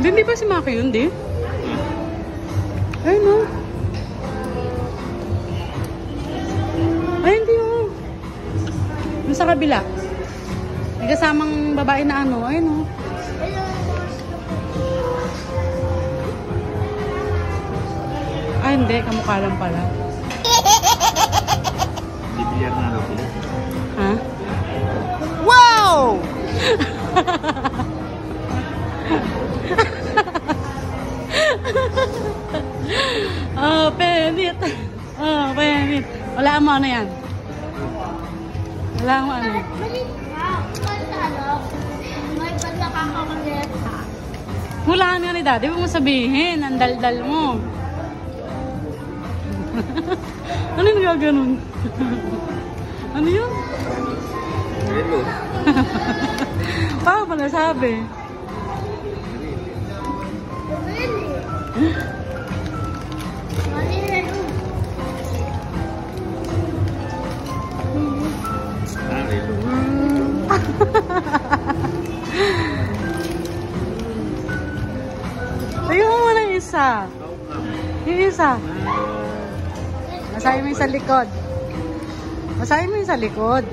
Hindi ba si Maki yun, di? Ay, no. Ay, hindi oh. Yung sa kabila. May kasamang babae na ano. Ay, no. Ay, hindi. Kamukha lang pala. Bibilyar na daw sila. Ha? Wow! Oh, penit. Oh, penit. Wala mo ano yan. Wala mo ano. Wala nga ni Daddy. Huwag mo sabihin. Ang daldal mo. Ano yung gaganon? Ano yun? Hello. Paano ba nasabi? Ayun mo na isa. Yung isa. Masahin mo yung sa likod. Masahin mo yung sa likod.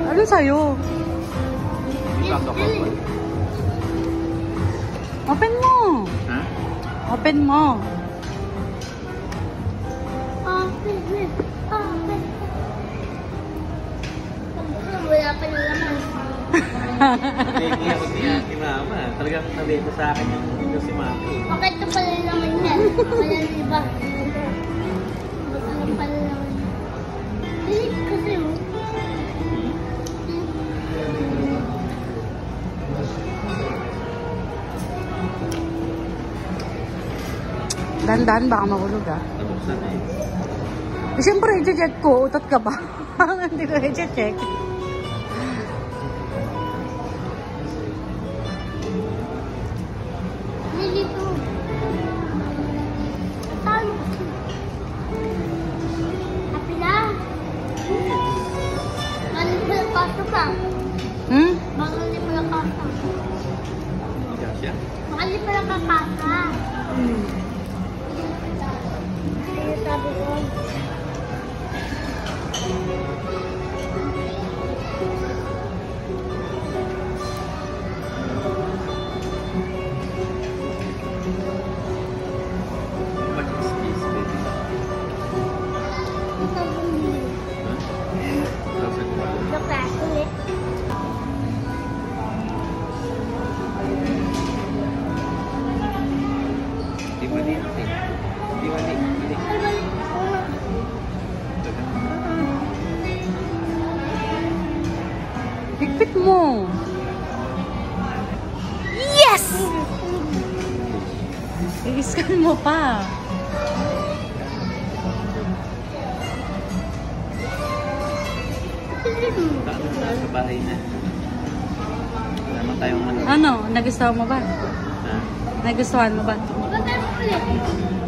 Ano sa'yo? Open mo. Ha? Open mo. Wala pa yung laman. Ni Mama. Talagang sabi ko sa akin yung si Maki. Bakit ito pala yung laman yan? Wala yung iba. Ano pala laman yan? Dilit kasi mo. Dandan, baka mahulog ah. Nabuksan eh. Eh, siyempre, i-check ko. Utot ka ba? Hindi ko i-check. Nilito. Saan? Happy na? Mali pala kaso ka. Hmm? Mali pala kasa. Siya? Mali pala kakasa. Sabi ko. Higpit mo. Yes! I-scan mo pa. Sa bahay na. Wala naman tayong ano. Ano? Nagustuhan mo ba? Ha? Nagustuhan mo ba? Diba tayo ulit?